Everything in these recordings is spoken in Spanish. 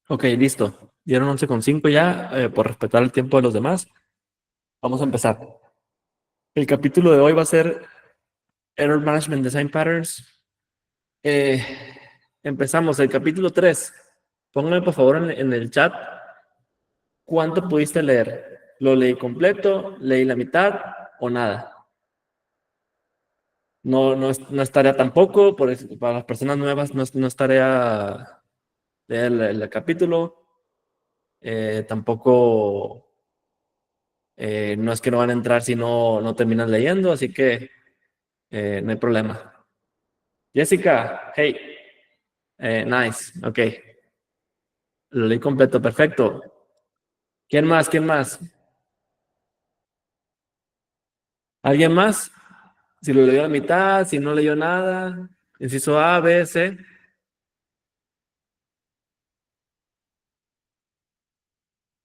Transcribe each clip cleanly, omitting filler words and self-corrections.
Ok, listo. Dieron 11,5 ya, por respetar el tiempo de los demás. Vamos a empezar. El capítulo de hoy va a ser Error Management Design Patterns. Eh, Empezamos el capítulo 3. Pónganme por favor en el chat cuánto pudiste leer. ¿Lo leí completo? ¿Leí la mitad o nada? No es tarea tampoco, para las personas nuevas no es tarea leer el capítulo. Tampoco no es que no van a entrar si no terminan leyendo, así que no hay problema. Jessica, hey, nice, ok. Lo leí completo, perfecto. ¿Quién más? ¿Quién más? ¿Alguien más? Si lo leyó a la mitad, si no leyó nada. Inciso A, B, C.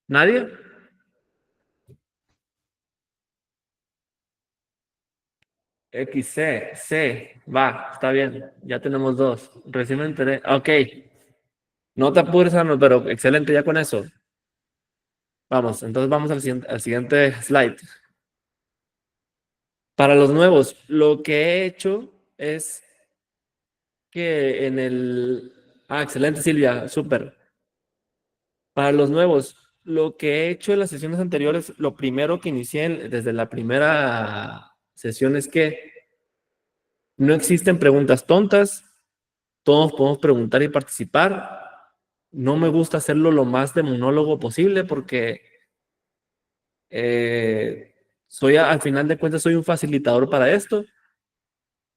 ¿Nadie? X, C, C. Va, está bien. Ya tenemos dos. Recién me enteré. Ok. No te apures, Arnold, pero excelente ya con eso. Vamos, entonces vamos al siguiente slide. Para los nuevos, lo que he hecho es que en el... Ah, excelente, Silvia, súper. Para los nuevos, lo que he hecho en las sesiones anteriores, lo primero que inicié desde la primera sesión es que no existen preguntas tontas, todos podemos preguntar y participar. No me gusta hacerlo lo más de monólogo posible porque al final de cuentas, soy un facilitador para esto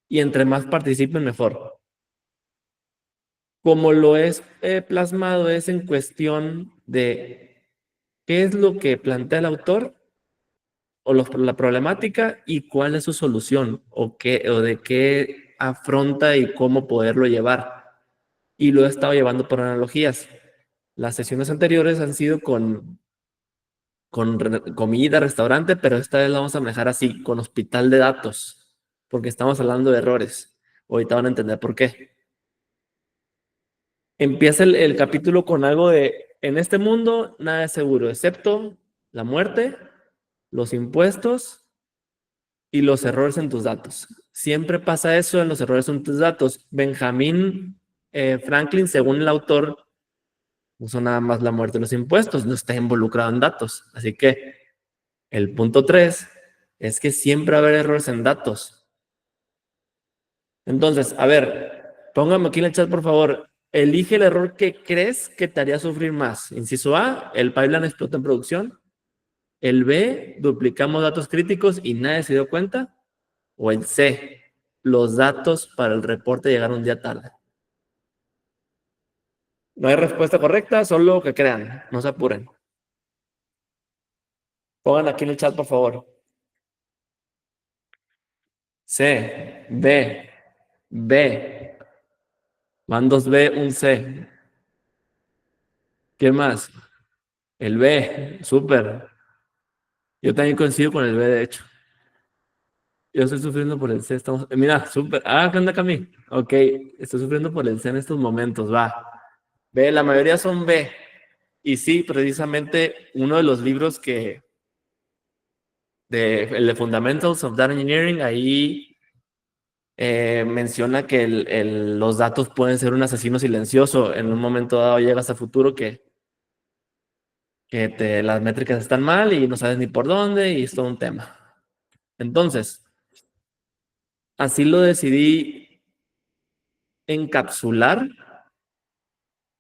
y entre más participen, mejor. Como lo es plasmado es en cuestión de qué es lo que plantea el autor o la problemática y cuál es su solución o de qué afronta y cómo poderlo llevar. Y lo he estado llevando por analogías. Las sesiones anteriores han sido con comida, restaurante, pero esta vez la vamos a manejar así, con hospital de datos, porque estamos hablando de errores. Ahorita van a entender por qué. Empieza el capítulo con algo de, en este mundo nada es seguro, excepto la muerte, los impuestos y los errores en tus datos. Siempre pasa eso en los errores en tus datos. Benjamin Franklin, según el autor, puso nada más la muerte de los impuestos, no está involucrado en datos. Así que el punto 3 es que siempre va a haber errores en datos. Entonces, a ver, póngame aquí en el chat, por favor. Elige el error que crees que te haría sufrir más. Inciso A, el pipeline explota en producción. El B, duplicamos datos críticos y nadie se dio cuenta. O el C, los datos para el reporte llegaron un día tarde. No hay respuesta correcta, solo que crean. No se apuren. Pongan aquí en el chat, por favor. C, B, B. Van dos B, un C. ¿Quién más? El B, súper. Yo también coincido con el B, de hecho. Yo estoy sufriendo por el C. Mira, súper. Ah, ¿qué onda, Cami? Ok, estoy sufriendo por el C en estos momentos. Va. B, la mayoría son B. Y sí, precisamente uno de los libros el de Fundamentals of Data Engineering, ahí menciona que los datos pueden ser un asesino silencioso. En un momento dado llegas a futuro que las métricas están mal y no sabes ni por dónde y es todo un tema. Entonces, así lo decidí encapsular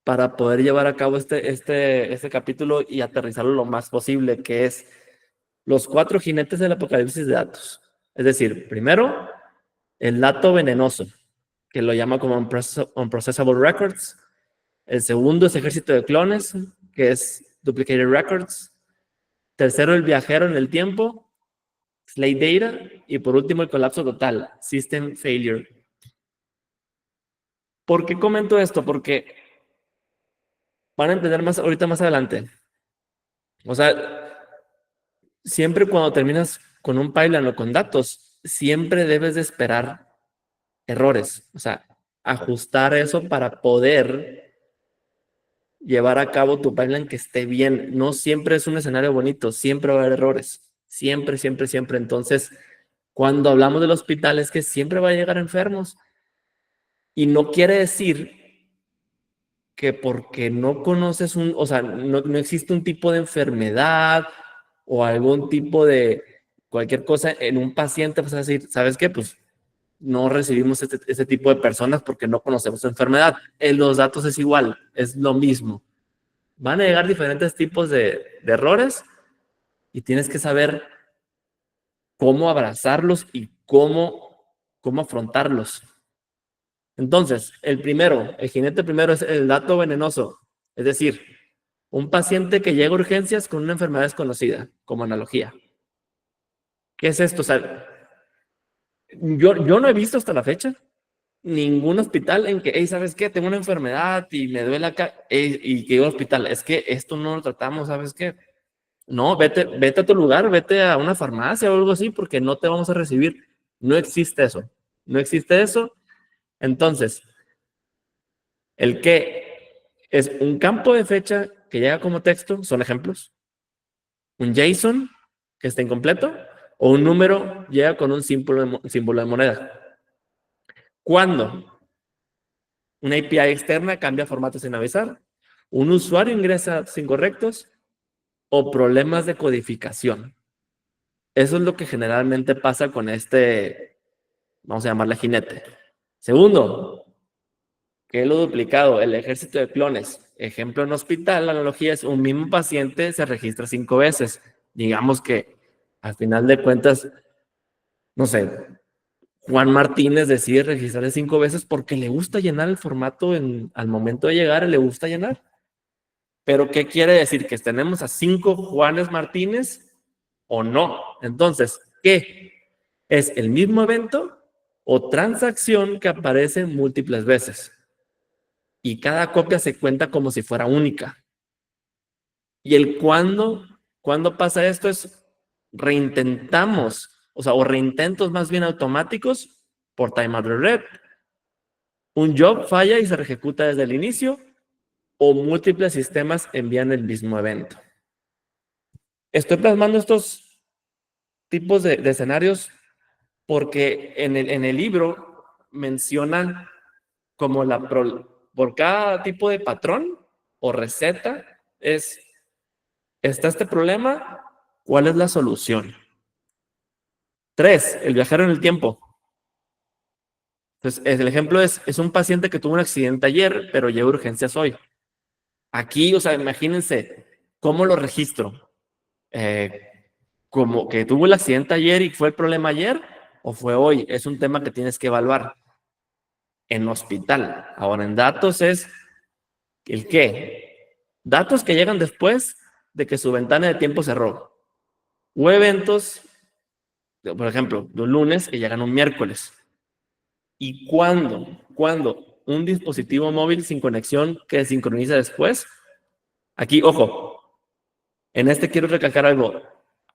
para poder llevar a cabo este capítulo y aterrizarlo lo más posible, que es los 4 jinetes del apocalipsis de datos. Es decir, primero, el dato venenoso, que lo llama como unprocessable records. El segundo es ejército de clones, que es duplicated records. Tercero, el viajero en el tiempo, slave data. Y por último, el colapso total, system failure. ¿Por qué comento esto? Porque van a entender más ahorita más adelante. O sea, siempre cuando terminas con un pipeline o con datos, siempre debes de esperar errores. O sea, ajustar eso para poder llevar a cabo tu pipeline que esté bien. No siempre es un escenario bonito, siempre va a haber errores. Siempre, siempre, siempre. Entonces, cuando hablamos del hospital es que siempre va a llegar enfermos. Y no quiere decir que porque no conoces o sea, no existe un tipo de enfermedad o algún tipo de cualquier cosa en un paciente, vas a decir, ¿sabes qué? Pues no recibimos este tipo de personas porque no conocemos su enfermedad. En los datos es igual, es lo mismo. Van a llegar diferentes tipos de errores y tienes que saber cómo abrazarlos y cómo afrontarlos. Entonces, el jinete primero es el dato venenoso, es decir, un paciente que llega a urgencias con una enfermedad desconocida, como analogía. ¿Qué es esto? O sea, yo no he visto hasta la fecha ningún hospital en que, hey, ¿sabes qué? Tengo una enfermedad y me duele acá, y que digo al hospital, es que esto no lo tratamos, ¿sabes qué? No, vete a tu lugar, vete a una farmacia o algo así, porque no te vamos a recibir. No existe eso. No existe eso. Entonces, el que es un campo de fecha que llega como texto, son ejemplos. Un JSON que está incompleto o un número llega con un símbolo de moneda. ¿Cuándo? Una API externa cambia formato sin avisar. Un usuario ingresa datos incorrectos o problemas de codificación. Eso es lo que generalmente pasa con vamos a llamarle jinete. Segundo, que es lo duplicado, el ejército de clones. Ejemplo en hospital, la analogía es un mismo paciente se registra 5 veces. Digamos que al final de cuentas, no sé, Juan Martínez decide registrarse 5 veces porque le gusta llenar el formato al momento de llegar, le gusta llenar. Pero ¿qué quiere decir? ¿Que tenemos a 5 Juanes Martínez o no? Entonces, ¿qué? ¿Es el mismo evento o transacción que aparece múltiples veces? Y cada copia se cuenta como si fuera única. Y el cuando pasa esto es reintentamos, o sea, o reintentos más bien automáticos por time out red. Un job falla y se ejecuta desde el inicio o múltiples sistemas envían el mismo evento. Estoy plasmando estos tipos de escenarios porque en el libro mencionan como por cada tipo de patrón o receta está este problema, ¿cuál es la solución? 3, el viajero en el tiempo. Entonces, el ejemplo es un paciente que tuvo un accidente ayer, pero llegó a urgencias hoy. Aquí, o sea, imagínense, ¿cómo lo registro? ¿Como que tuvo el accidente ayer y fue el problema ayer o fue hoy? Es un tema que tienes que evaluar en hospital. Ahora, en datos es el qué. Datos que llegan después de que su ventana de tiempo cerró. O eventos, por ejemplo, de un lunes que llegan un miércoles. ¿Y cuándo un dispositivo móvil sin conexión que sincroniza después? Aquí, ojo, en este quiero recalcar algo.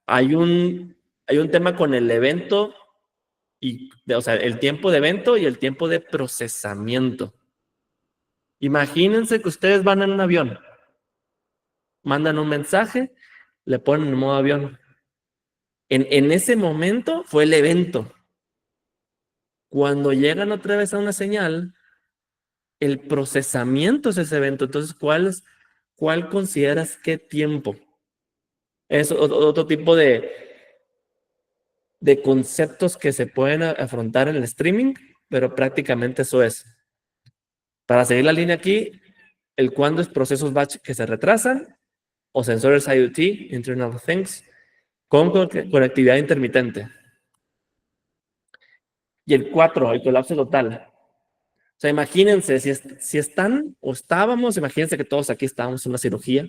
Hay un tema con el evento o sea, el tiempo de evento y el tiempo de procesamiento. Imagínense que ustedes van en un avión, mandan un mensaje, le ponen en modo avión. En ese momento fue el evento. Cuando llegan otra vez a una señal, el procesamiento es ese evento. Entonces, ¿cuál consideras qué tiempo? Es otro tipo de conceptos que se pueden afrontar en el streaming, pero prácticamente eso es. Para seguir la línea aquí, el cuándo es procesos batch que se retrasan o sensores IoT, Internet of Things, con conectividad intermitente. Y el 4, el colapso total. O sea, imagínense, si están o estábamos, imagínense que todos aquí estábamos en una cirugía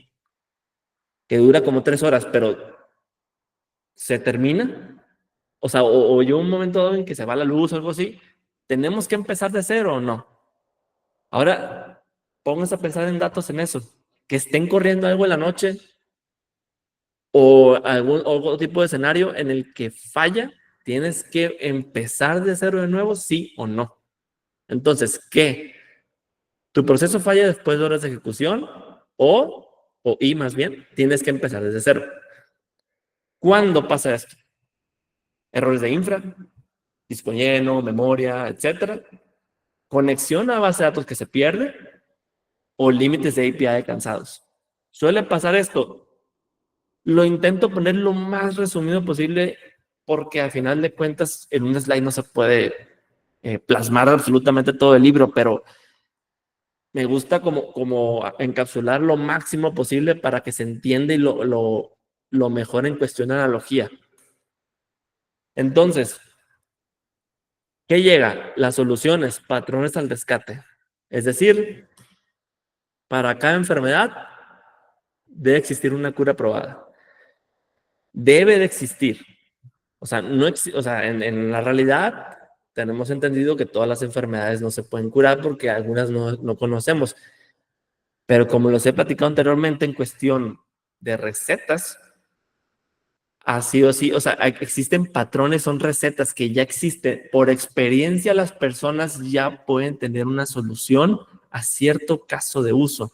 que dura como 3 horas, pero se termina. O sea, o yo un momento dado en que se va la luz o algo así, ¿tenemos que empezar de cero o no? Ahora, pónganse a pensar en datos en eso. Que estén corriendo algo en la noche o algún otro tipo de escenario en el que falla, tienes que empezar de cero de nuevo, sí o no. Entonces, ¿qué? ¿Tu proceso falla después de horas de ejecución? y más bien, tienes que empezar desde cero. ¿Cuándo pasa esto? Errores de infra, disco lleno, memoria, etcétera. Conexión a base de datos que se pierde o límites de API cansados. Suele pasar esto. Lo intento poner lo más resumido posible porque al final de cuentas en un slide no se puede plasmar absolutamente todo el libro, pero me gusta como encapsular lo máximo posible para que se entienda y lo mejor en cuestión de analogía. Entonces, ¿qué llega? Las soluciones, patrones al rescate. Es decir, para cada enfermedad debe existir una cura probada. Debe de existir. O sea, en la realidad tenemos entendido que todas las enfermedades no se pueden curar porque algunas no conocemos. Pero como los he platicado anteriormente en cuestión de recetas, ha sido así, o sea, existen patrones, son recetas que ya existen. Por experiencia, las personas ya pueden tener una solución a cierto caso de uso.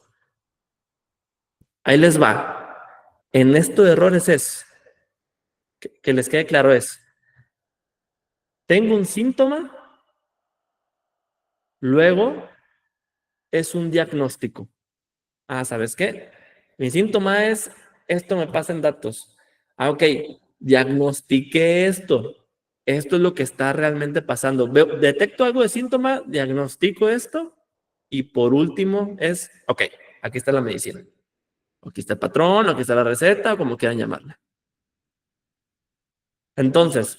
Ahí les va. En esto de errores que les quede claro tengo un síntoma, luego es un diagnóstico. ¿Sabes qué? Mi síntoma es, esto me pasa en datos. Ok, diagnostiqué esto. Esto es lo que está realmente pasando. Detecto algo de síntoma, diagnostico esto y por último ok, aquí está la medicina. Aquí está el patrón, aquí está la receta, como quieran llamarla. Entonces,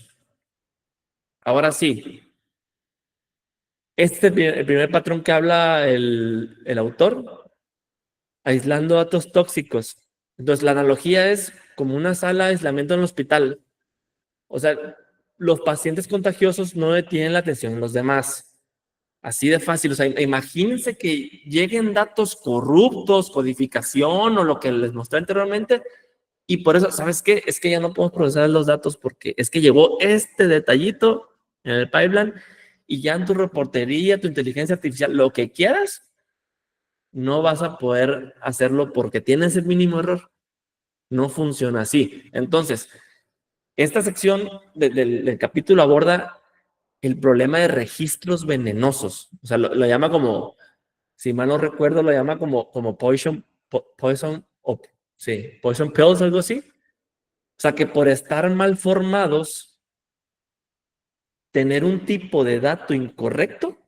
ahora sí, este es el primer patrón que habla el autor, aislando datos tóxicos. Entonces, la analogía es como una sala de aislamiento en el hospital. O sea, los pacientes contagiosos no detienen la atención en los demás. Así de fácil. O sea, imagínense que lleguen datos corruptos, codificación o lo que les mostré anteriormente, y por eso, ¿sabes qué? Es que ya no podemos procesar los datos porque es que llegó este detallito en el pipeline y ya en tu reportería, tu inteligencia artificial, lo que quieras, no vas a poder hacerlo porque tienes el mínimo error. No funciona así. Entonces, esta sección del capítulo aborda el problema de registros venenosos. O sea, lo llama como, si mal no recuerdo, lo llama como poison pills, algo así. O sea, que por estar mal formados, tener un tipo de dato incorrecto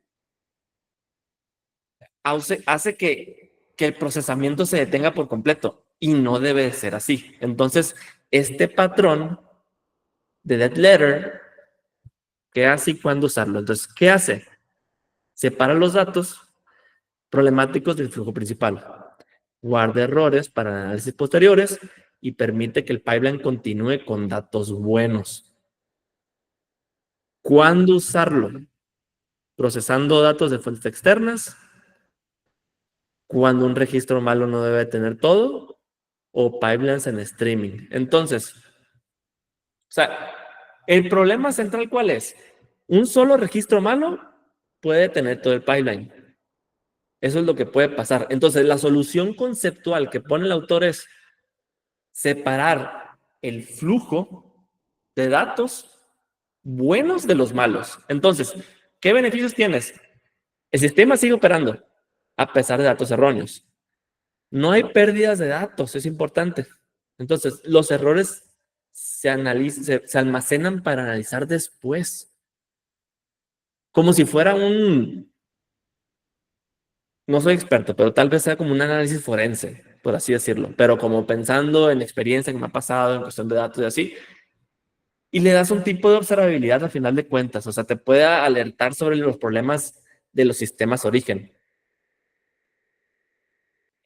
hace que el procesamiento se detenga por completo y no debe ser así. Entonces, este patrón de dead letter, ¿qué hace y cuándo usarlo? Entonces, ¿qué hace? Separa los datos problemáticos del flujo principal, guarda errores para análisis posteriores y permite que el pipeline continúe con datos buenos. ¿Cuándo usarlo? Procesando datos de fuentes externas, cuando un registro malo no debe tener todo, o pipelines en streaming. Entonces, o sea, el problema central, ¿cuál es? Un solo registro malo puede tener todo el pipeline. Eso es lo que puede pasar. Entonces, la solución conceptual que pone el autor es separar el flujo de datos buenos de los malos. Entonces, ¿qué beneficios tienes? El sistema sigue operando a pesar de datos erróneos. No hay pérdidas de datos, es importante. Entonces, los errores se almacenan para analizar después. Como si fuera no soy experto, pero tal vez sea como un análisis forense, por así decirlo, pero como pensando en experiencia que me ha pasado en cuestión de datos y así, y le das un tipo de observabilidad al final de cuentas, o sea, te puede alertar sobre los problemas de los sistemas origen.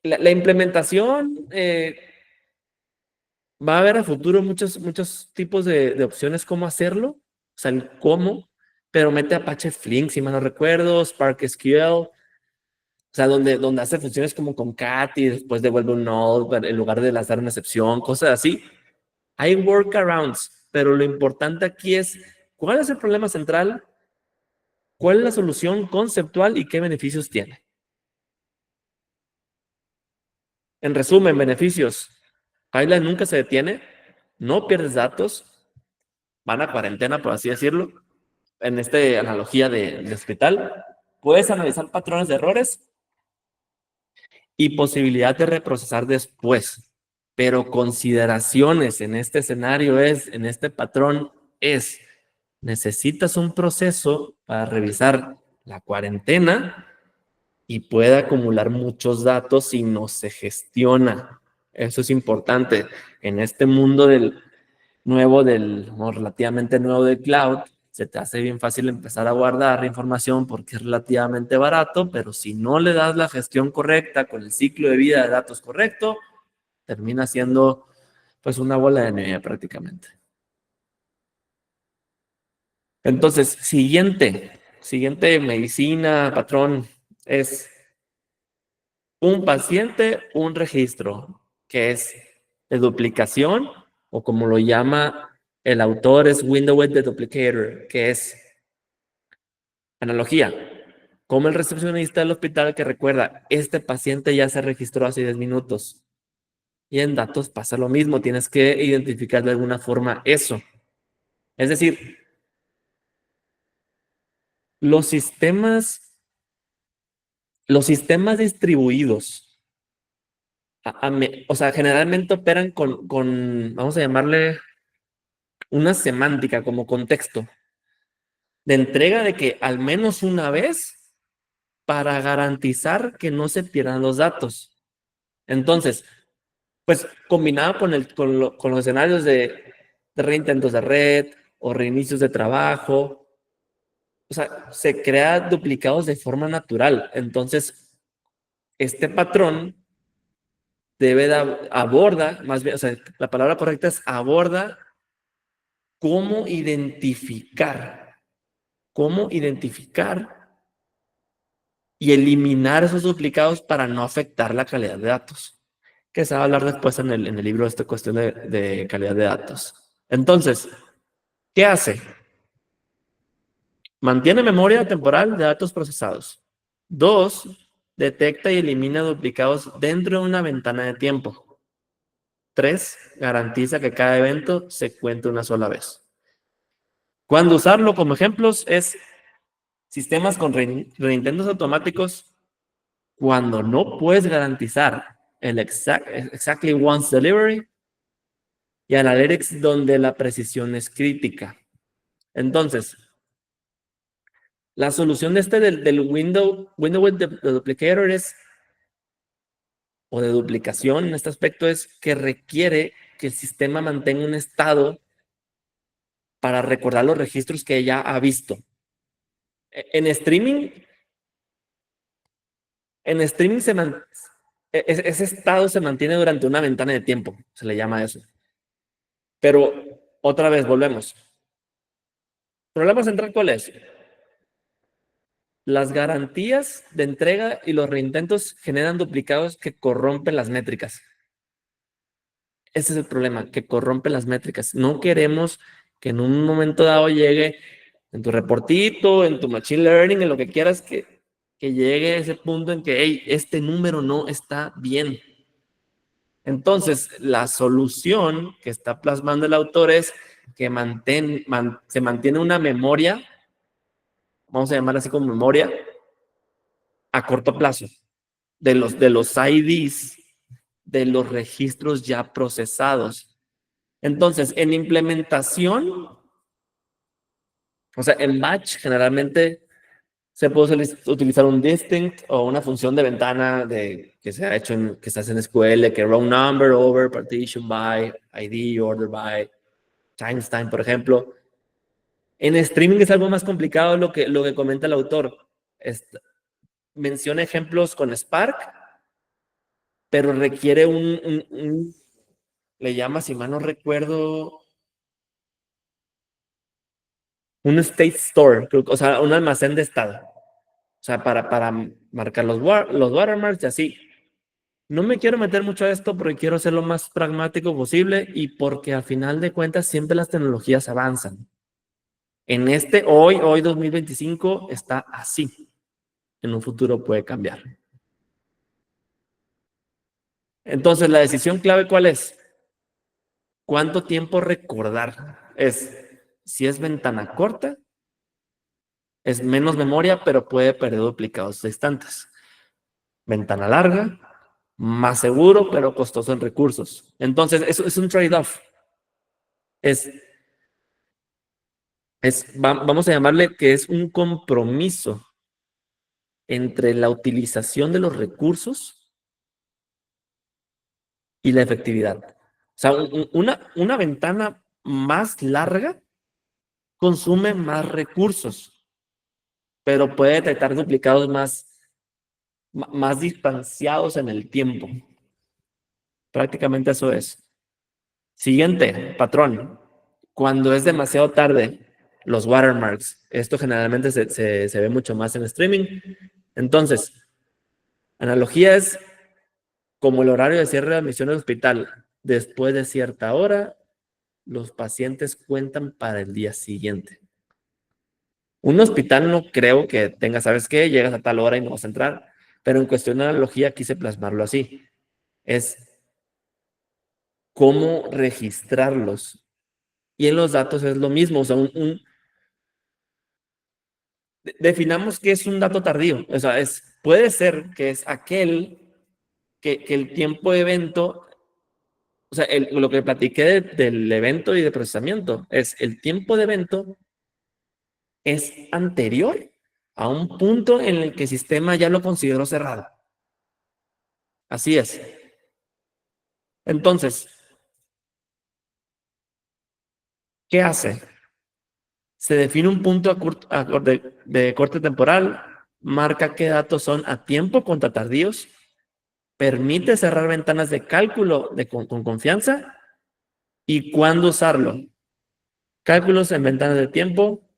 La implementación va a haber a futuro muchos tipos de opciones cómo hacerlo, o sea, el cómo, pero mete Apache Flink, si mal no recuerdo, Spark SQL, o sea, donde hace funciones como con cat y después devuelve un node en lugar de lanzar una excepción, cosas así. Hay workarounds, pero lo importante aquí es cuál es el problema central, cuál es la solución conceptual y qué beneficios tiene. En resumen, beneficios. Highline nunca se detiene, no pierdes datos, van a cuarentena, por así decirlo, en esta analogía de hospital. Puedes analizar patrones de errores y posibilidad de reprocesar después. Pero consideraciones en este escenario en este patrón necesitas un proceso para revisar la cuarentena y puede acumular muchos datos si no se gestiona. Eso es importante. En este mundo relativamente nuevo del cloud, se te hace bien fácil empezar a guardar información porque es relativamente barato, pero si no le das la gestión correcta con el ciclo de vida de datos correcto, termina siendo pues una bola de nieve prácticamente. Entonces, siguiente medicina, patrón, es un paciente, un registro, que es de duplicación, o como lo llama el autor, es Window-Edge Deduplicator, que es analogía. Como el recepcionista del hospital que recuerda, este paciente ya se registró hace 10 minutos. Y en datos pasa lo mismo, tienes que identificar de alguna forma eso. Es decir, los sistemas distribuidos, o sea, generalmente operan vamos a llamarle una semántica como contexto de entrega de que al menos una vez para garantizar que no se pierdan los datos. Entonces, pues combinado con los escenarios de reintentos de red o reinicios de trabajo, o sea, se crea duplicados de forma natural. Entonces, este patrón aborda, más bien, o sea, la palabra correcta es aborda cómo identificar y eliminar esos duplicados para no afectar la calidad de datos, que se va a hablar después en el libro de esta cuestión de calidad de datos. Entonces, ¿qué hace? Mantiene memoria temporal de datos procesados. 2, detecta y elimina duplicados dentro de una ventana de tiempo. 3, garantiza que cada evento se cuente una sola vez. Cuando usarlo como ejemplos es sistemas con reintentos automáticos cuando no puedes garantizar el exactly once delivery y analytics donde la precisión es crítica. Entonces, la solución de del window de duplicator o de duplicación en este aspecto es que requiere que el sistema mantenga un estado para recordar los registros que ya ha visto. En streaming ese estado se mantiene durante una ventana de tiempo, se le llama eso. Pero otra vez volvemos. ¿Problema central cuál es? Las garantías de entrega y los reintentos generan duplicados que corrompen las métricas. Ese es el problema, que corrompen las métricas. No queremos que en un momento dado llegue en tu reportito, en tu machine learning, en lo que quieras, que llegue a ese punto en que, hey, este número no está bien. Entonces, la solución que está plasmando el autor es que se mantiene una memoria, vamos a llamarla así como memoria, a corto plazo, de los IDs, de los registros ya procesados. Entonces, en implementación, o sea, en batch generalmente se puede utilizar un distinct o una función de ventana que se ha hecho que se hace en SQL, que row number over partition by ID, order by timestamp, por ejemplo. En streaming es algo más complicado lo que comenta el autor. Menciona ejemplos con Spark, pero requiere le llama, si mal no recuerdo, un state store, o sea, un almacén de estado. O sea, para marcar los watermarks y así. No me quiero meter mucho a esto porque quiero ser lo más pragmático posible y porque al final de cuentas siempre las tecnologías avanzan. En hoy 2025 está así. En un futuro puede cambiar. Entonces, la decisión clave, ¿cuál es? ¿Cuánto tiempo recordar? Si es ventana corta, es menos memoria, pero puede perder duplicados de instantes. Ventana larga, más seguro, pero costoso en recursos. Entonces, eso es un trade-off. Es, vamos a llamarle que es un compromiso entre la utilización de los recursos y la efectividad. O sea, una ventana más larga consume más recursos, pero puede detectar duplicados más distanciados en el tiempo. Prácticamente eso es. Siguiente patrón. Cuando es demasiado tarde, los watermarks. Esto generalmente se ve mucho más en streaming. Entonces, analogía es como el horario de cierre de admisión del hospital. Después de cierta hora, los pacientes cuentan para el día siguiente. Un hospital no creo que tenga, ¿sabes qué? Llegas a tal hora y no vas a entrar. Pero en cuestión de analogía quise plasmarlo así. Es cómo registrarlos. Y en los datos es lo mismo. O sea, definamos qué es un dato tardío. O sea, puede ser que es aquel que el tiempo de evento, o sea, lo que platiqué del evento y de procesamiento, es el tiempo de evento es anterior a un punto en el que el sistema ya lo consideró cerrado. Así es. Entonces, ¿qué hace? Se define un punto de corte temporal, marca qué datos son a tiempo contra tardíos, permite cerrar ventanas de cálculo con confianza y cuándo usarlo. Cálculos en ventanas de tiempo,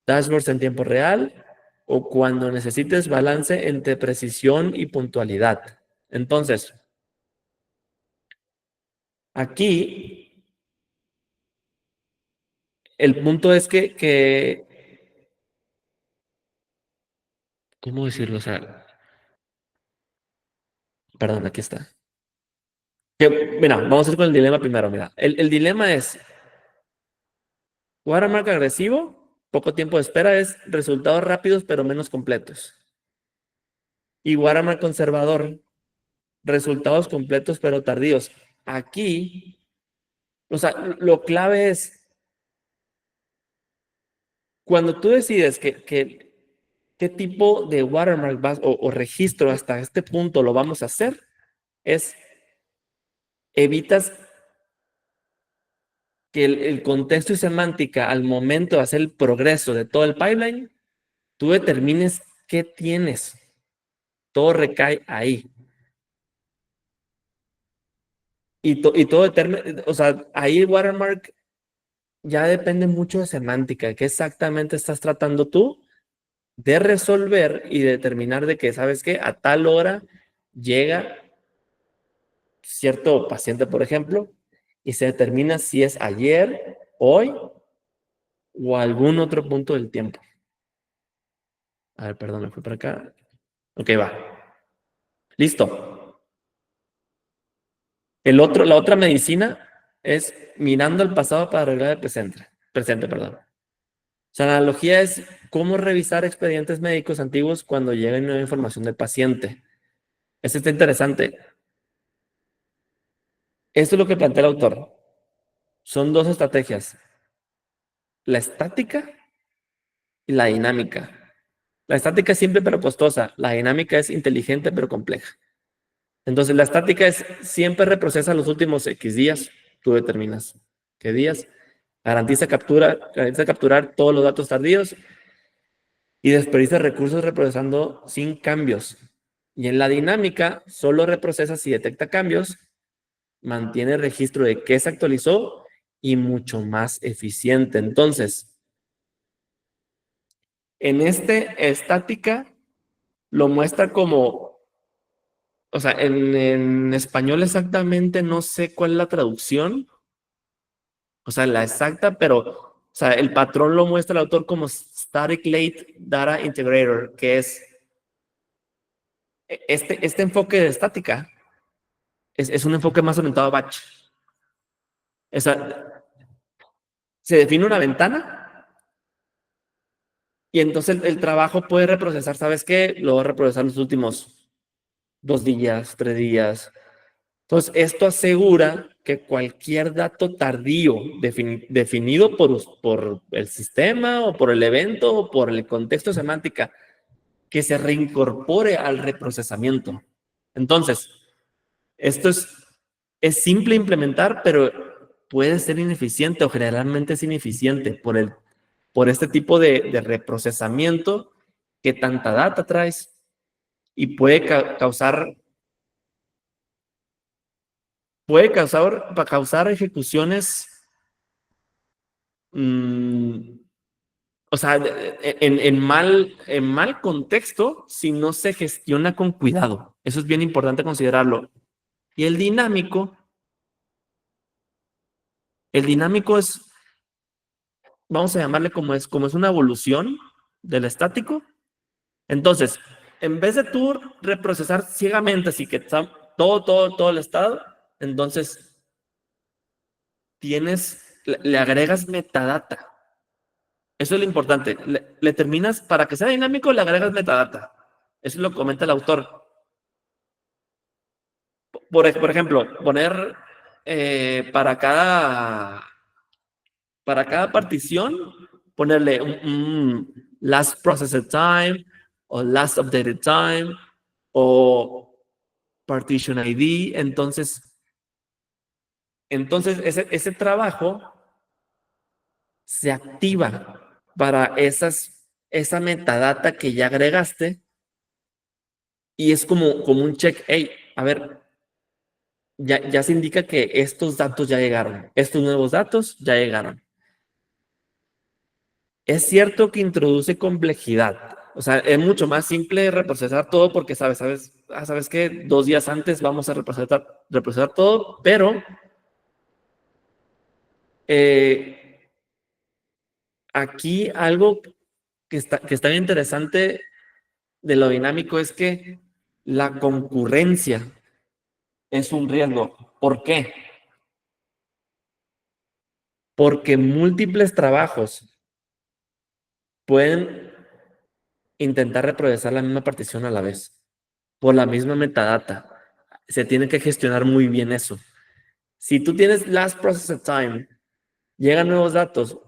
dashboards en tiempo real o cuando necesites balance entre precisión y puntualidad. Entonces, aquí el punto es ¿cómo decirlo? O sea, perdón, aquí está. Mira, vamos a ir con el dilema primero. Mira, el dilema es watermark agresivo, poco tiempo de espera, es resultados rápidos pero menos completos. Y watermark conservador, resultados completos pero tardíos. Aquí, o sea, lo clave es cuando tú decides qué tipo de watermark vas o registro hasta este punto lo vamos a hacer, evitas que el contexto y semántica al momento de hacer el progreso de todo el pipeline, tú determines qué tienes. Todo recae ahí. Y todo o sea, ahí el watermark ya depende mucho de semántica, qué exactamente estás tratando tú de resolver y determinar de que, ¿sabes qué? A tal hora llega cierto paciente, por ejemplo, y se determina si es ayer, hoy o algún otro punto del tiempo. A ver, perdón, me fui para acá. Ok, va. Listo. La otra medicina es mirando al pasado para arreglar el presente. Presente, perdón. O sea, la analogía es cómo revisar expedientes médicos antiguos cuando llega nueva información del paciente. Esto está interesante. Esto es lo que plantea el autor. Son dos estrategias, la estática y la dinámica. La estática es simple pero costosa, la dinámica es inteligente pero compleja. Entonces, la estática es siempre reprocesa los últimos X días, tú determinas qué días, garantiza capturar todos los datos tardíos y desperdicia recursos reprocesando sin cambios. Y en la dinámica, solo reprocesa si detecta cambios, mantiene registro de qué se actualizó y mucho más eficiente. Entonces, en estática lo muestra como, o sea, en español exactamente no sé cuál es la traducción, o sea, la exacta, pero, o sea, el patrón lo muestra el autor como Static Late Data Integrator, que es este enfoque de estática Es un enfoque más orientado a batch. O sea, se define una ventana y entonces el trabajo puede reprocesar, ¿sabes qué? Lo va a reprocesar en los últimos 2 días, 3 días. Entonces, esto asegura que cualquier dato tardío definido por el sistema o por el evento o por el contexto semántica que se reincorpore al reprocesamiento. Entonces, esto es simple implementar, pero puede ser ineficiente o generalmente es ineficiente por este tipo de reprocesamiento que tanta data traes y puede causar ejecuciones, mm, o sea, en mal contexto si no se gestiona con cuidado. Eso es bien importante considerarlo. Y el dinámico es, vamos a llamarle como es una evolución del estático. Entonces, en vez de tú reprocesar ciegamente, así que todo el estado, entonces le agregas metadata. Eso es lo importante. Le terminas, para que sea dinámico, le agregas metadata. Eso lo comenta el autor. Por ejemplo, poner eh, para cada, para cada partición, ponerle un last processed time o last updated time o partition ID. Entonces ese trabajo se activa para esa metadata que ya agregaste y es como un check. Hey, a ver, ya se indica que estos datos ya llegaron, estos nuevos datos ya llegaron. Es cierto que introduce complejidad. O sea, es mucho más simple reprocesar todo porque sabes que 2 días antes vamos a reprocesar todo, pero eh, aquí algo que está bien interesante de lo dinámico es que la concurrencia es un riesgo. ¿Por qué? Porque múltiples trabajos pueden intentar reprocesar la misma partición a la vez, por la misma metadata. Se tiene que gestionar muy bien eso. Si tú tienes last processed time, llegan nuevos datos,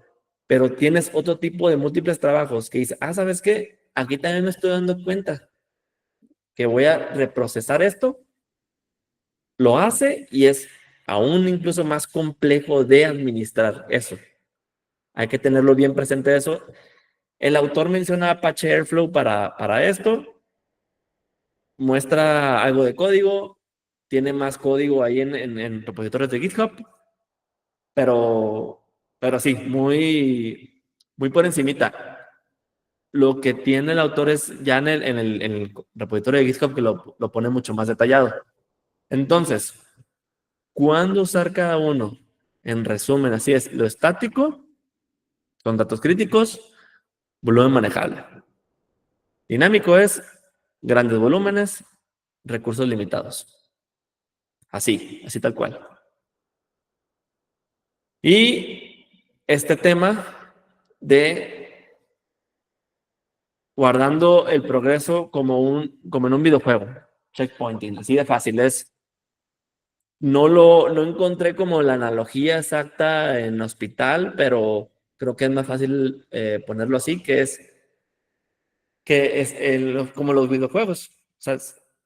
pero tienes otro tipo de múltiples trabajos que dice, ¿sabes qué? Aquí también me estoy dando cuenta que voy a reprocesar esto, lo hace y es aún incluso más complejo de administrar eso. Hay que tenerlo bien presente eso. El autor menciona Apache Airflow para esto, muestra algo de código, tiene más código ahí en repositorios de GitHub, pero sí, muy, muy por encimita. Lo que tiene el autor es ya en el repositorio de GitHub que lo pone mucho más detallado. Entonces, ¿cuándo usar cada uno? En resumen, así es. Lo estático son datos críticos, volumen manejable. Dinámico es grandes volúmenes, recursos limitados. Así tal cual. Y este tema de guardando el progreso como en un videojuego. Checkpointing, así de fácil es. No encontré como la analogía exacta en hospital, pero creo que es más fácil ponerlo así, que es como los videojuegos. O sea,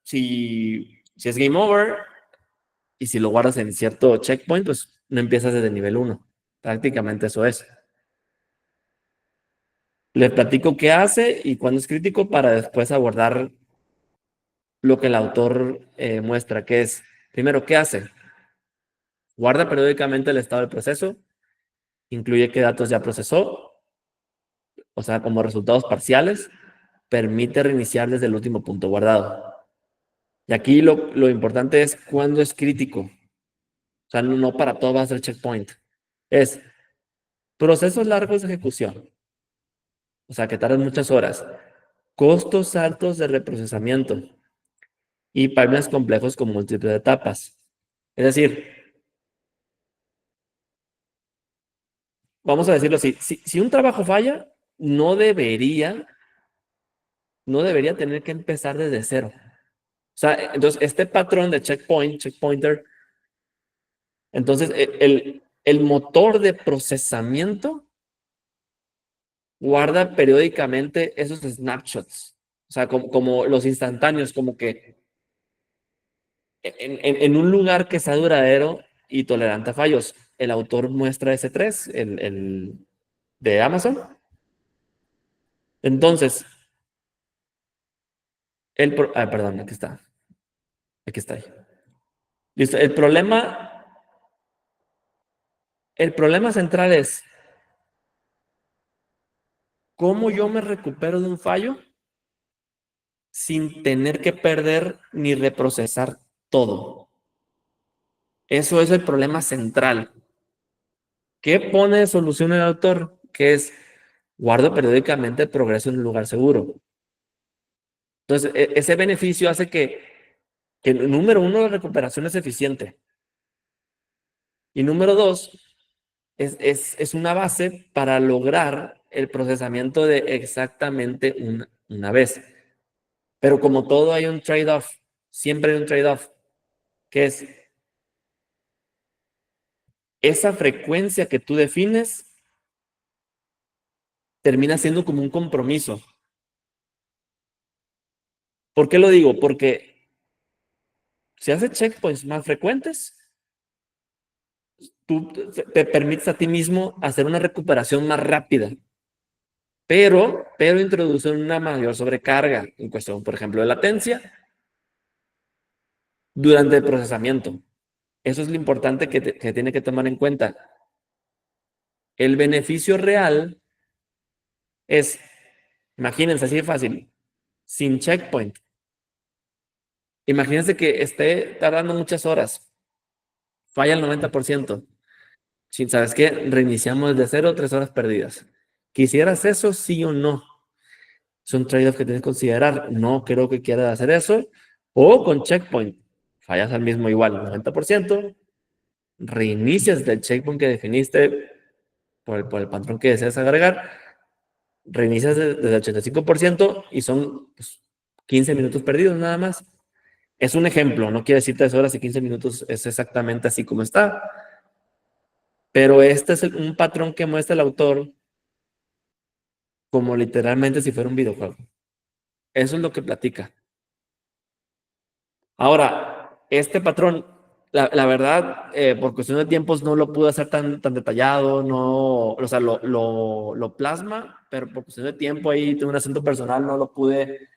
si es game over y si lo guardas en cierto checkpoint, pues no empiezas desde nivel 1. Prácticamente eso es. Le platico qué hace y cuándo es crítico para después abordar lo que el autor muestra, que es, primero, ¿qué hace? Guarda periódicamente el estado del proceso, incluye qué datos ya procesó, o sea, como resultados parciales, permite reiniciar desde el último punto guardado. Y aquí lo importante es cuándo es crítico. O sea, no para todo va a ser checkpoint. Es procesos largos de ejecución, o sea, que tardan muchas horas, costos altos de reprocesamiento y pipelines complejos con múltiples etapas. Es decir, vamos a decirlo así, si un trabajo falla, no debería, no debería tener que empezar desde cero. O sea, entonces este patrón de checkpointer, entonces el motor de procesamiento guarda periódicamente esos snapshots. O sea, como los instantáneos, como que en un lugar que sea duradero y tolerante a fallos. El autor muestra S3, el de Amazon. Entonces, perdón, aquí está. Aquí está. Listo. El problema central es cómo yo me recupero de un fallo sin tener que perder ni reprocesar todo. Eso es el problema central. ¿Qué pone de solución el autor? Que es, guardo periódicamente el progreso en un lugar seguro. Entonces, ese beneficio hace que, número uno, la recuperación es eficiente. Y número dos, es una base para lograr el procesamiento de exactamente una vez. Pero como todo hay un trade-off, siempre hay un trade-off, que es esa frecuencia que tú defines termina siendo como un compromiso. ¿Por qué lo digo? Porque si haces checkpoints más frecuentes, tú te permites a ti mismo hacer una recuperación más rápida, pero introducen una mayor sobrecarga en cuestión, por ejemplo, de latencia durante el procesamiento. Eso es lo importante que tiene que tomar en cuenta. El beneficio real es, imagínense, así de fácil, sin checkpoint. Imagínense que esté tardando muchas horas, falla el 90%. Si sabes qué, reiniciamos desde cero, 3 horas perdidas. ¿Quisieras eso, sí o no? Es un trade-off que tienes que considerar. No creo que quieras hacer eso. O con checkpoint, fallas al mismo igual, 90%, reinicias del checkpoint que definiste por el patrón que deseas agregar, reinicias desde el 85% y son pues, 15 minutos perdidos nada más. Es un ejemplo, no quiere decir 3 horas y 15 minutos es exactamente así como está, pero este es un patrón que muestra el autor como literalmente si fuera un videojuego. Eso es lo que platica. Ahora, este patrón, la verdad, por cuestión de tiempos no lo pude hacer tan detallado, no, o sea, lo plasma, pero por cuestión de tiempo ahí tengo un acento personal, no lo pude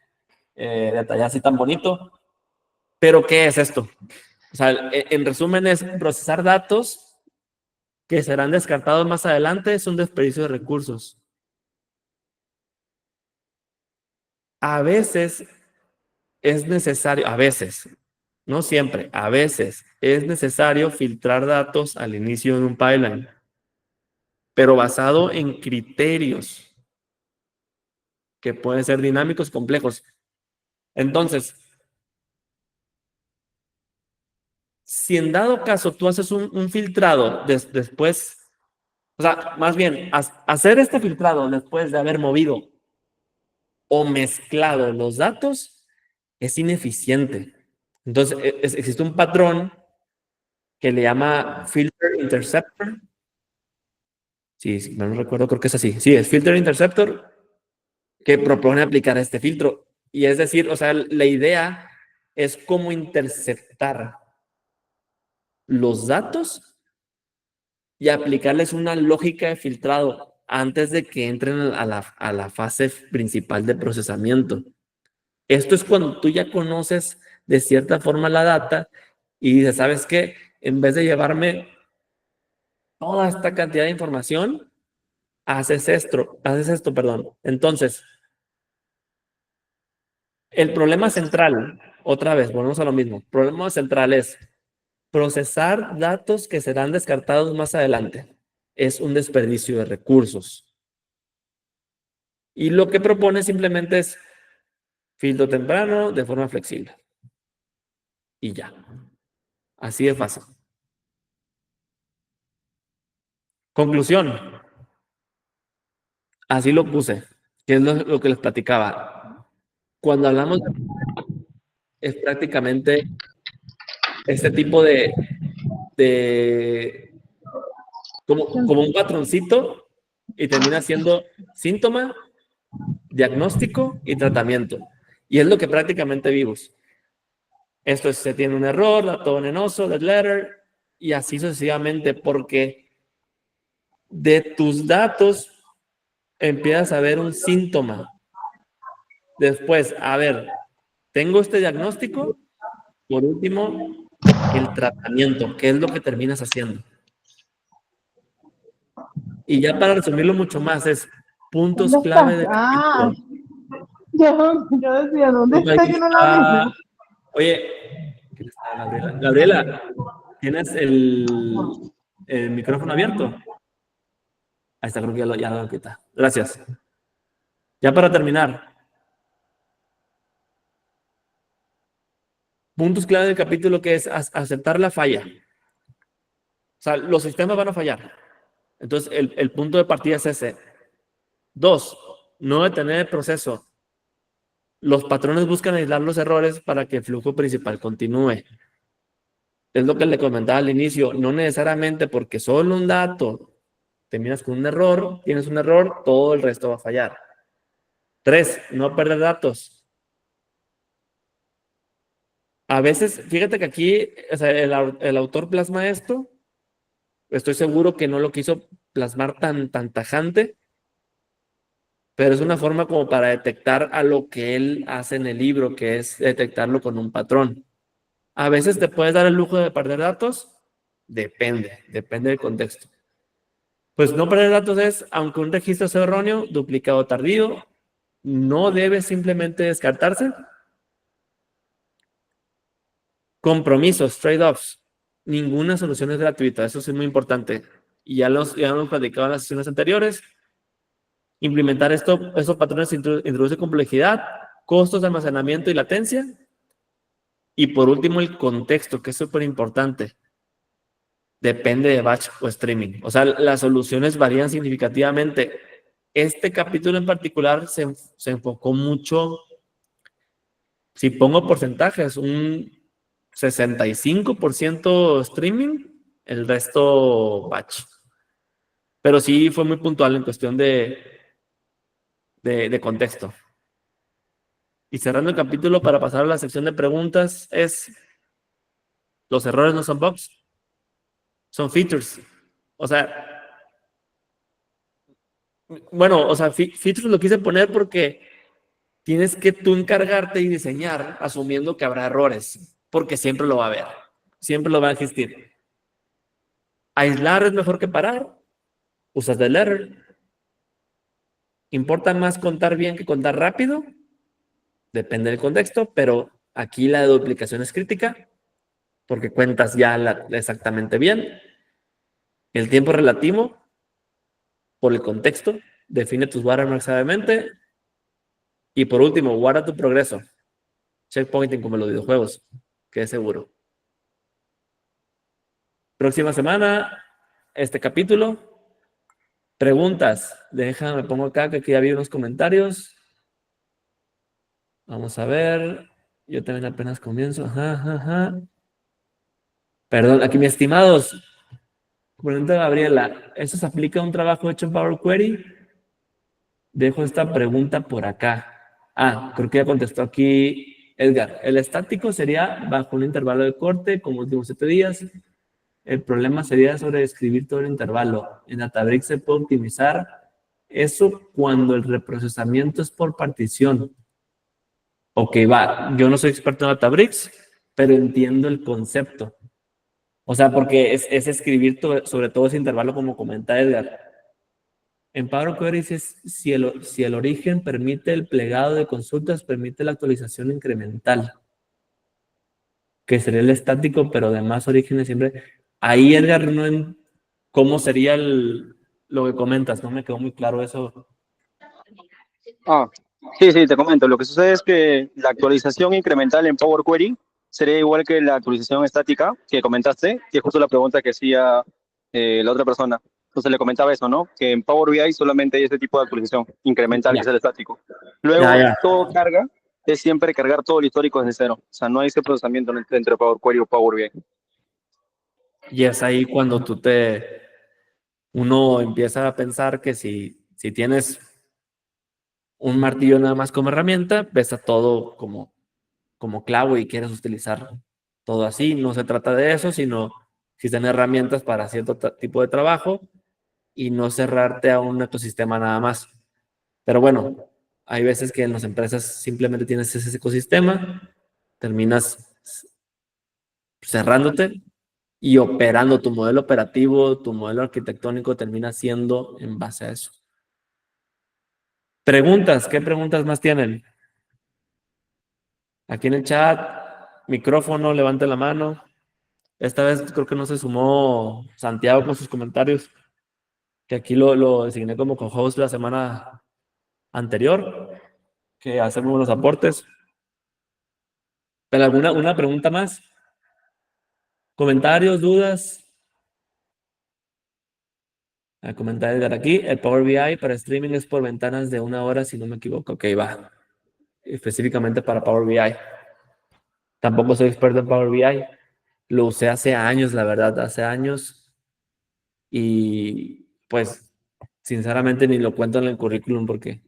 detallar así tan bonito. Pero, ¿qué es esto? O sea, en resumen es procesar datos que serán descartados más adelante, es un desperdicio de recursos. A veces es necesario, a veces, no siempre, a veces es necesario filtrar datos al inicio de un pipeline, pero basado en criterios que pueden ser dinámicos, complejos. Entonces, si en dado caso tú haces un filtrado después, o sea, más bien, hacer este filtrado después de haber movido o mezclado los datos es ineficiente. Entonces, existe un patrón que le llama filter interceptor. Sí, no recuerdo, creo que es así. Sí, es filter interceptor que propone aplicar este filtro. Y es decir, o sea, la idea es cómo interceptar los datos y aplicarles una lógica de filtrado antes de que entren a la fase principal de procesamiento. Esto es cuando tú ya conoces de cierta forma la data y dices, ¿sabes qué? En vez de llevarme toda esta cantidad de información, haces esto, perdón. Entonces, el problema central, otra vez, volvemos a lo mismo. El problema central es procesar datos que serán descartados más adelante. Es un desperdicio de recursos. Y lo que propone simplemente es filtro temprano de forma flexible. Y ya. Así de fácil. Conclusión. Así lo puse, que es lo que les platicaba. Cuando hablamos es prácticamente este tipo de como un patroncito y termina siendo síntoma, diagnóstico y tratamiento. Y es lo que prácticamente vimos. Esto es, se tiene un error, dato venenoso, dead letter, y así sucesivamente, porque de tus datos empiezas a ver un síntoma. Después, a ver, tengo este diagnóstico, por último, el tratamiento, que es lo que terminas haciendo. Y ya para resumirlo mucho más, es puntos ¿Dónde clave estás? de Ah, capítulo. yo decía, ¿dónde está que no la vi? Oye, ¿quién está, Gabriela? Gabriela, ¿tienes el micrófono abierto? Ahí está, creo que ya lo quita. Gracias. Ya para terminar, puntos clave del capítulo que es aceptar la falla. O sea, los sistemas van a fallar. Entonces, el punto de partida es ese. 2, no detener el proceso. Los patrones buscan aislar los errores para que el flujo principal continúe. Es lo que le comentaba al inicio. No necesariamente porque solo un dato terminas con un error, tienes un error, todo el resto va a fallar. 3, no perder datos. A veces, fíjate que aquí o sea, el autor plasma esto. Estoy seguro que no lo quiso plasmar tan tajante, pero es una forma como para detectar a lo que él hace en el libro, que es detectarlo con un patrón. A veces te puedes dar el lujo de perder datos, depende del contexto. Pues no perder datos es, aunque un registro sea erróneo, duplicado tardío, no debe simplemente descartarse. Compromisos, trade-offs. Ninguna solución es gratuita, eso es muy importante. Y ya lo hemos platicado en las sesiones anteriores. Implementar estos patrones introduce complejidad, costos de almacenamiento y latencia. Y por último, el contexto, que es súper importante. Depende de batch o streaming. O sea, las soluciones varían significativamente. Este capítulo en particular se enfocó mucho, si pongo porcentajes, un 65% streaming, el resto batch. Pero sí fue muy puntual en cuestión de contexto. Y cerrando el capítulo para pasar a la sección de preguntas es, los errores no son bugs, son features. O sea, bueno, o sea, features lo quise poner porque tienes que tú encargarte y diseñar asumiendo que habrá errores, porque siempre lo va a haber, siempre lo va a existir. Aislar es mejor que parar, usas del error. ¿Importa más contar bien que contar rápido? Depende del contexto, pero aquí la duplicación es crítica porque cuentas ya exactamente bien. El tiempo relativo por el contexto, define tus watermarks sabiamente. Y por último, guarda tu progreso. Checkpointing como en los videojuegos, que es seguro. Próxima semana, este capítulo. Preguntas. Déjame, pongo acá que aquí ya vi unos comentarios. Vamos a ver. Yo también apenas comienzo. Ajá, ajá, ajá. Perdón, aquí, mis estimados. Pregunta Gabriela. ¿Eso se aplica a un trabajo hecho en Power Query? Dejo esta pregunta por acá. Ah, creo que ya contestó aquí Edgar. El estático sería bajo un intervalo de corte, como últimos 7 días. El problema sería sobre escribir todo el intervalo. En Databricks se puede optimizar eso cuando el reprocesamiento es por partición. Ok, va. Yo no soy experto en Databricks, pero entiendo el concepto. O sea, porque es escribir sobre todo ese intervalo como comenta Edgar. En Power Query es si el origen permite el plegado de consultas, permite la actualización incremental, que sería el estático, pero de más orígenes siempre. Ahí, Edgar, ¿cómo sería lo que comentas? No me quedó muy claro eso. Ah, sí, te comento. Lo que sucede es que la actualización incremental en Power Query sería igual que la actualización estática que comentaste, que es justo la pregunta que hacía la otra persona. Entonces le comentaba eso, ¿no? Que en Power BI solamente hay este tipo de actualización incremental, que es Ya, el estático. ya, Luego, ya. todo carga es siempre cargar todo el histórico desde cero. O sea, no hay ese procesamiento dentro de Power Query o Power BI. Y es ahí cuando uno empieza a pensar que si tienes un martillo nada más como herramienta, ves a todo como clavo y quieres utilizar todo así. No se trata de eso, sino existen herramientas para cierto tipo de trabajo y no cerrarte a un ecosistema nada más. Pero bueno, hay veces que en las empresas simplemente tienes ese ecosistema, terminas cerrándote y operando tu modelo operativo, tu modelo arquitectónico termina siendo en base a eso. Preguntas, ¿qué preguntas más tienen? Aquí en el chat, micrófono, levante la mano. Esta vez creo que no se sumó Santiago con sus comentarios, que aquí lo designé como co-host la semana anterior, que hace muy buenos aportes. ¿Pero alguna una pregunta más? ¿Comentarios, dudas? Comenta Edgar aquí. El Power BI para streaming es por ventanas de 1 hora, si no me equivoco. Ok, va. Específicamente para Power BI. Tampoco soy experto en Power BI. Lo usé hace años, la verdad, hace años. Y pues, sinceramente, ni lo cuento en el currículum porque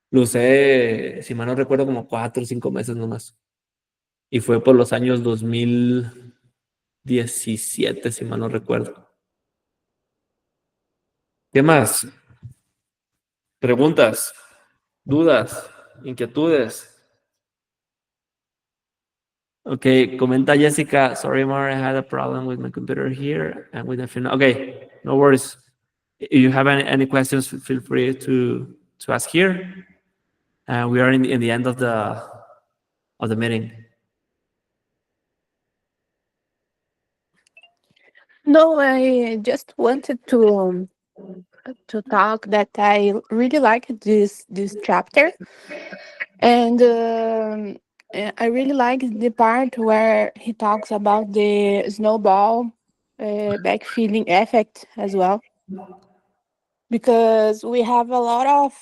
lo usé, si mal no recuerdo, como 4 o 5 meses nomás. Y fue por los años 2017, si mal no recuerdo. ¿Qué más? ¿Preguntas? ¿Dudas? ¿Inquietudes? Okay, comenta Jessica. Sorry, Mar, I had a problem with my computer here and with the phone. Okay, no worries. If you have any questions, feel free to ask here. We are in the end of the meeting. No, I just wanted to talk that I really like this chapter, and I really like the part where he talks about the snowball backfilling effect as well, because we have a lot of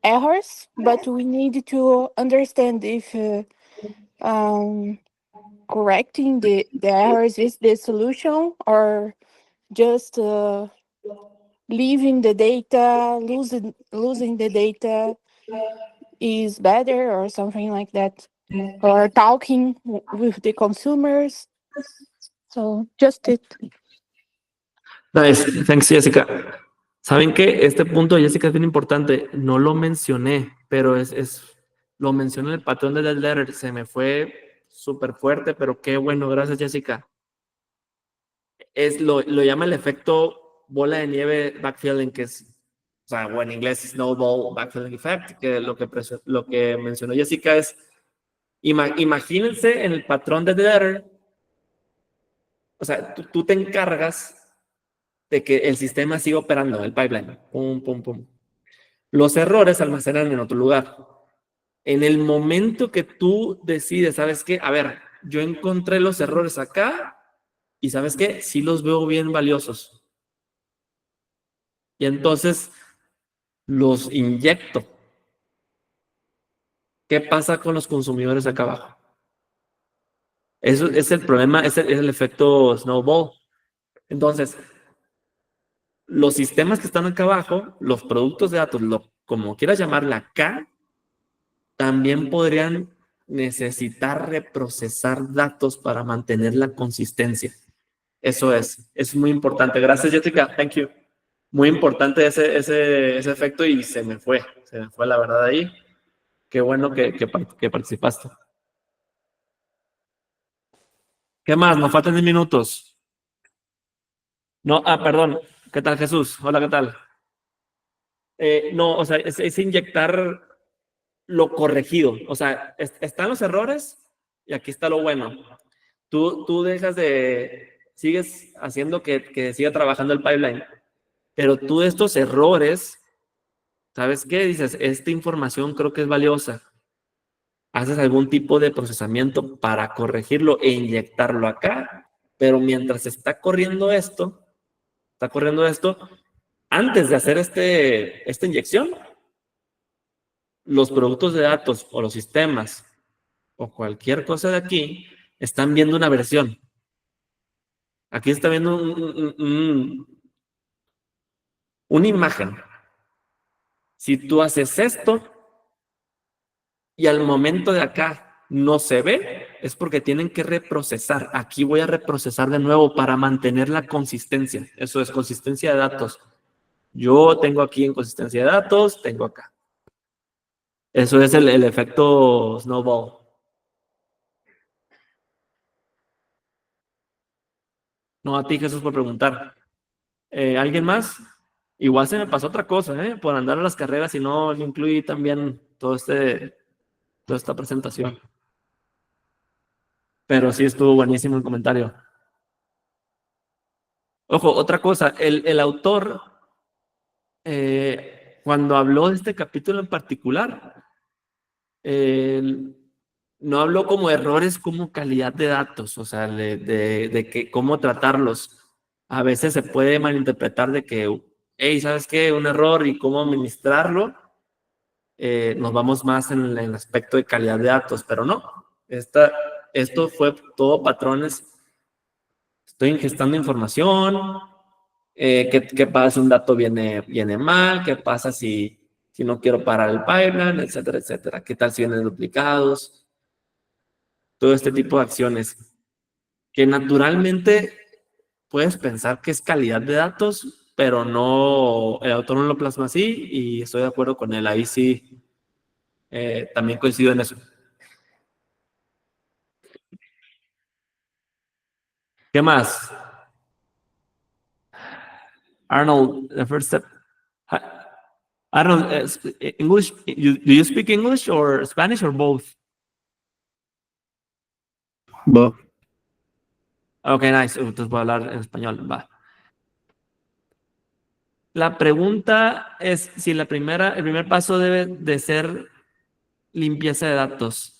errors, but we need to understand if um, correcting the errors is the solution, or just leaving the data, losing the data is better, or something like that, or talking with the consumers. So just it. Nice. Thanks, Jessica. ¿Saben qué? Este punto de Jessica es bien importante. No lo mencioné, pero lo mencioné en el patrón de Dead Letter. Se me fue súper fuerte, pero qué bueno. Gracias, Jessica. Lo llama el efecto bola de nieve backfilling, que es, o sea, o en inglés snowball backfilling effect, que lo que mencionó Jessica es, imagínense en el patrón de Dead Letter, o sea, tú te encargas de que el sistema siga operando, el pipeline. Pum, pum, pum. Los errores se almacenan en otro lugar. En el momento que tú decides, ¿sabes qué? A ver, yo encontré los errores acá y ¿sabes qué? Sí los veo bien valiosos. Y entonces los inyecto. ¿Qué pasa con los consumidores acá abajo? Eso es el problema, es el efecto snowball. Entonces, los sistemas que están acá abajo, los productos de datos, como quieras llamarla acá, también podrían necesitar reprocesar datos para mantener la consistencia. Eso es muy importante. Gracias, Jessica. Thank you. Muy importante ese efecto y se me fue la verdad ahí. Qué bueno que participaste. ¿Qué más? Nos faltan 10 minutos. No, perdón. ¿Qué tal, Jesús? Hola, ¿qué tal? No, o sea, es inyectar lo corregido. O sea, están los errores y aquí está lo bueno. Tú sigues haciendo que siga trabajando el pipeline, pero tú de estos errores, ¿sabes qué? Dices, esta información creo que es valiosa. haces algún tipo de procesamiento para corregirlo e inyectarlo acá, pero mientras está corriendo esto, antes de hacer esta inyección, los productos de datos o los sistemas o cualquier cosa de aquí están viendo una versión. Aquí está viendo una imagen. Si tú haces esto y al momento de acá no se ve, es porque tienen que reprocesar. Aquí voy a reprocesar de nuevo para mantener la consistencia. Eso es consistencia de datos. Yo tengo aquí en consistencia de datos, tengo acá. Eso es el efecto snowball. No, a ti, Jesús, por preguntar. ¿Alguien más? Igual se me pasó otra cosa, por andar a las carreras y no incluí también toda esta presentación. Pero sí estuvo buenísimo el comentario. Ojo, otra cosa, el autor, cuando habló de este capítulo en particular, no habló como errores como calidad de datos, o sea, de que cómo tratarlos. A veces se puede malinterpretar de que, hey, ¿sabes qué? Un error y cómo administrarlo. Nos vamos más en el aspecto de calidad de datos, pero no. Esto fue todo patrones. Estoy ingestando información. ¿Qué pasa si un dato viene mal? ¿Qué pasa si no quiero parar el pipeline? Etcétera, etcétera. ¿Qué tal si vienen duplicados? Todo este tipo de acciones que naturalmente puedes pensar que es calidad de datos, pero no, el autor no lo plasma así y estoy de acuerdo con él. Ahí sí, también coincido en eso. ¿Qué más? Arnold, the first step. Arnold, English, do you speak English or Spanish or both? Both. Ok, nice. Entonces voy a hablar en español. Va. La pregunta es si el primer paso debe de ser limpieza de datos.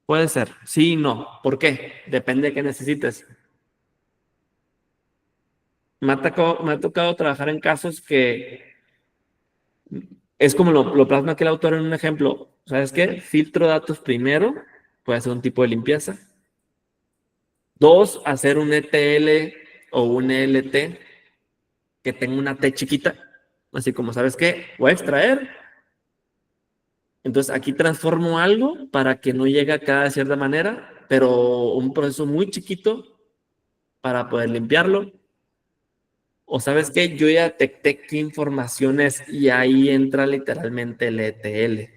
Puede ser, sí y no. ¿Por qué? Depende de qué necesites. Me ha tocado trabajar en casos que es como lo plasma aquí el autor en un ejemplo. ¿Sabes qué? Filtro datos primero, puede ser un tipo de limpieza. 2, hacer un ETL o un ELT que tenga una T chiquita. Así como, ¿sabes qué? Voy a extraer. Entonces aquí transformo algo para que no llegue acá de cierta manera, pero un proceso muy chiquito para poder limpiarlo. O sabes qué, yo ya detecté qué información es y ahí entra literalmente el ETL.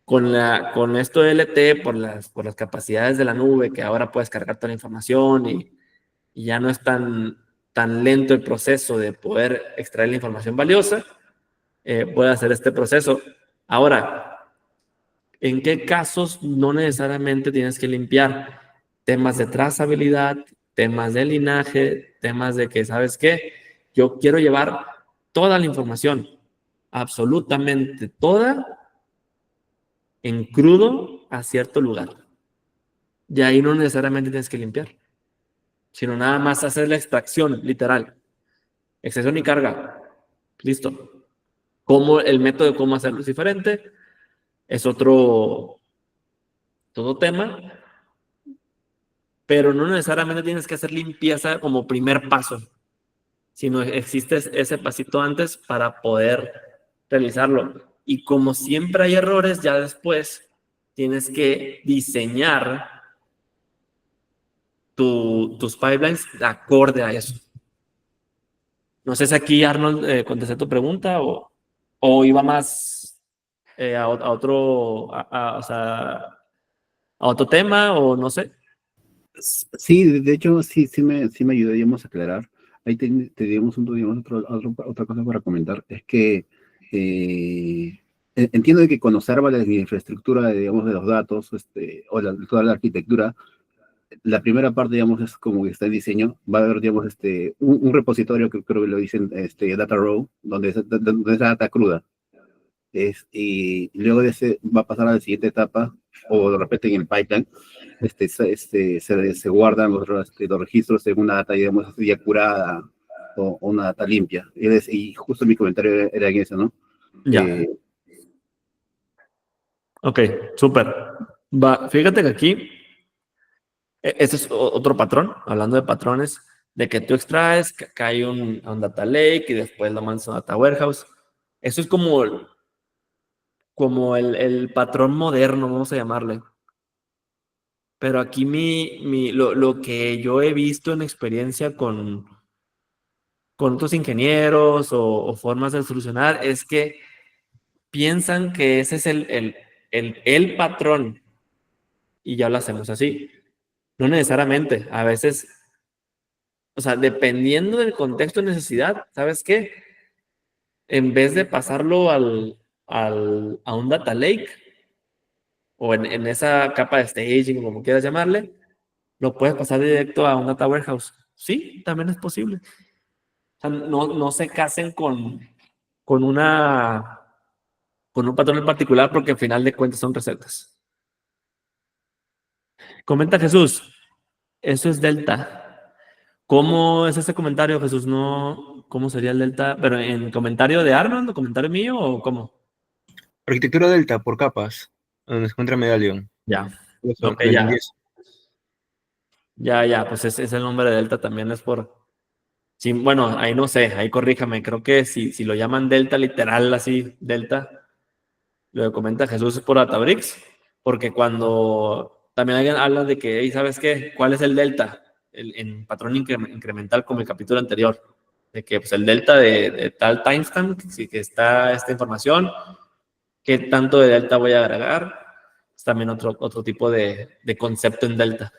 Con esto de LT, por las capacidades de la nube, que ahora puedes cargar toda la información y ya no es tan lento el proceso de poder extraer la información valiosa, puede hacer este proceso. Ahora, ¿en qué casos no necesariamente tienes que limpiar? Temas de trazabilidad, temas de linaje, temas de que, ¿sabes qué? Yo quiero llevar toda la información, absolutamente toda, en crudo a cierto lugar. Y ahí no necesariamente tienes que limpiar, sino nada más hacer la extracción, literal. Extracción y carga. Listo. El método de cómo hacerlo es diferente. Es todo tema, pero no necesariamente tienes que hacer limpieza como primer paso, sino existe ese pasito antes para poder realizarlo. Y como siempre hay errores, ya después tienes que diseñar tus pipelines de acorde a eso. No sé si aquí, Arnold, contesté tu pregunta o iba más a otro, o sea, a otro tema o no sé. Sí, de hecho, sí me ayudó, digamos, a aclarar. Ahí digamos, otra cosa para comentar. Es que entiendo de que conocer la infraestructura, digamos, de los datos, toda la arquitectura, la primera parte, digamos, es como que está en diseño. Va a haber, digamos, un repositorio que creo que lo dicen, Data Row, donde es la data cruda. Y luego de ese va a pasar a la siguiente etapa, o de repente en el pipeline, se guardan los registros en una data, digamos, ya curada o una data limpia. Y justo mi comentario era en eso, ¿no? Ya. Ok, súper. Va, fíjate que aquí, ese es otro patrón, hablando de patrones, de que tú extraes, que cae un data lake y después lo mandas a un data warehouse. Eso es como el patrón moderno, vamos a llamarle. Pero aquí lo que yo he visto en experiencia con otros ingenieros o formas de solucionar es que piensan que ese es el patrón y ya lo hacemos así. No necesariamente. A veces, o sea, dependiendo del contexto de necesidad, ¿sabes qué? En vez de pasarlo a un data lake o en esa capa de staging, como quieras llamarle, lo puedes pasar directo a un data warehouse. Sí, también es posible. O sea, no se casen con con un patrón en particular porque al final de cuentas son recetas. Comenta Jesús, eso es delta. ¿Cómo es ese comentario, Jesús? No, ¿cómo sería el delta? ¿Pero en comentario de Arnold o comentario mío o cómo? Arquitectura delta por capas, donde se encuentra Medallion. Ya. Eso, Ok, lo ya. entendí eso. Ya, pues es el nombre de delta también es por... Sí, bueno, ahí no sé, ahí corríjame. Creo que si lo llaman delta literal así, delta, lo que comenta Jesús es por Databricks, porque cuando también alguien habla de que, hey, ¿sabes qué? ¿Cuál es el delta? En patrón incremental como el capítulo anterior, de que pues, el delta de tal timestamp, que está esta información, ¿qué tanto de delta voy a agregar? Es también otro tipo de concepto en delta.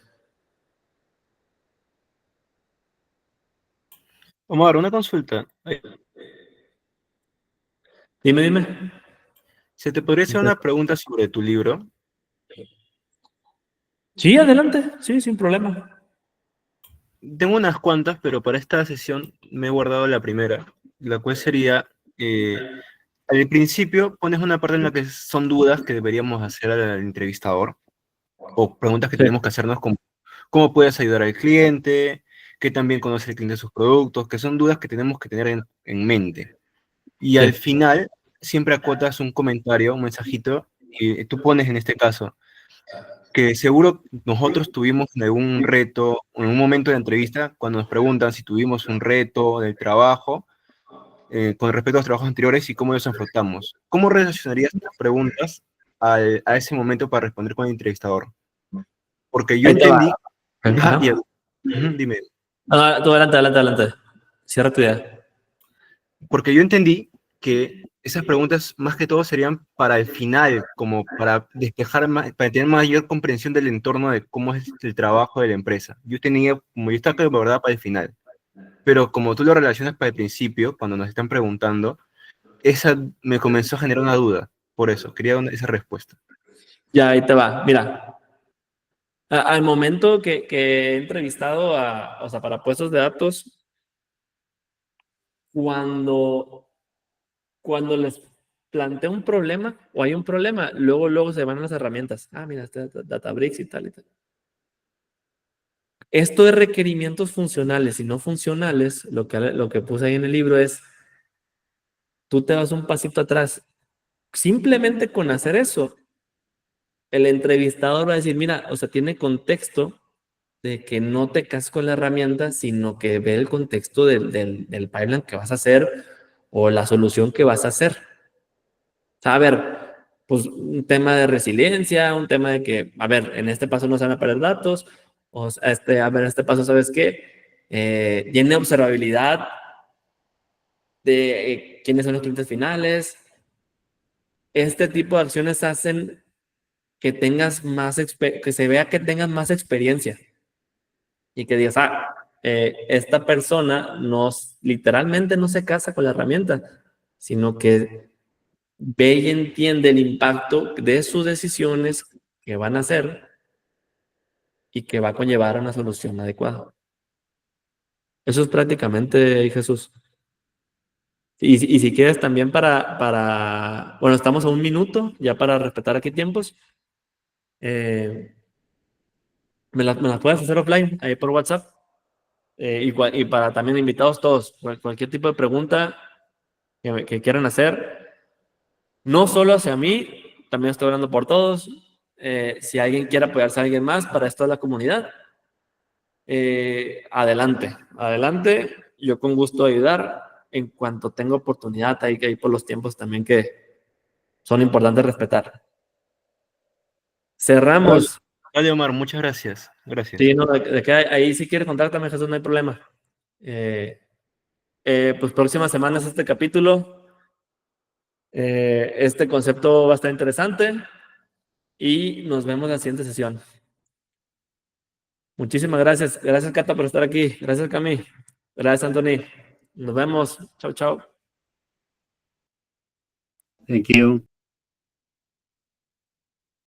Omar, una consulta. Dime. ¿Se te podría hacer una pregunta sobre tu libro? Sí, adelante, sí, sin problema. Tengo unas cuantas, pero para esta sesión me he guardado la primera, la cual sería, al principio pones una parte en la que son dudas que deberíamos hacer al entrevistador, o preguntas que Sí. tenemos que hacernos como cómo puedes ayudar al cliente, qué también conoce el cliente sus productos, que son dudas que tenemos que tener en mente. Y al Sí. final siempre acotas un comentario, un mensajito, y tú pones en este caso que seguro nosotros tuvimos algún reto, en un momento de la entrevista, cuando nos preguntan si tuvimos un reto del trabajo, con respecto a los trabajos anteriores y cómo los afrontamos. ¿Cómo relacionarías estas preguntas a ese momento para responder con el entrevistador? Porque yo Ahí te va. entendí... Ajá, Ajá. dime. Tú adelante. Cierra tu idea. Porque yo entendí que esas preguntas más que todo serían para el final, como para despejar más, para tener mayor comprensión del entorno de cómo es el trabajo de la empresa. Yo tenía, como yo estaba de verdad para el final, pero como tú lo relacionas para el principio, cuando nos están preguntando, esa me comenzó a generar una duda. Por eso, quería esa respuesta. Ya, ahí te va. Mira, al momento que he entrevistado o sea, para puestos de datos, cuando, cuando les planteo un problema o hay un problema, luego se van a las herramientas. Ah, mira, este Databricks y tal y tal. Esto de requerimientos funcionales y no funcionales, lo que puse ahí en el libro es, tú te vas un pasito atrás. Simplemente con hacer eso, el entrevistador va a decir, mira, o sea, tiene contexto de que no te casas con la herramienta, sino que ve el contexto del pipeline que vas a hacer o la solución que vas a hacer. O sea, a ver, pues un tema de resiliencia, un tema de que, a ver, en este paso no se van a perder datos, o sea, a ver, en este paso, ¿sabes qué? Tiene observabilidad de quiénes son los clientes finales. Este tipo de acciones hacen que tengas que se vea que tengas más experiencia y que digas, esta persona literalmente no se casa con la herramienta, sino que ve y entiende el impacto de sus decisiones que van a hacer y que va a conllevar a una solución adecuada. Eso es prácticamente, Jesús. Y si quieres también bueno, estamos a 1 minuto ya para respetar aquí tiempos. Me las puedes hacer offline, ahí por WhatsApp. Y para también invitados todos, cualquier tipo de pregunta que quieran hacer, no solo hacia mí, también estoy hablando por todos. Si alguien quiere apoyarse a alguien más para esto de la comunidad, adelante, adelante. Yo con gusto ayudar en cuanto tenga oportunidad, ahí por los tiempos también que son importantes respetar. Cerramos. Dale, Omar, muchas gracias. Gracias. Sí, no, de que ahí si quieres contáctame, Jesús, no hay problema. Pues próximas semanas este capítulo. Este concepto va a estar interesante y nos vemos en la siguiente sesión. Muchísimas gracias. Gracias, Cata, por estar aquí. Gracias, Cami. Gracias, Anthony. Nos vemos. Chao, chao. Thank you.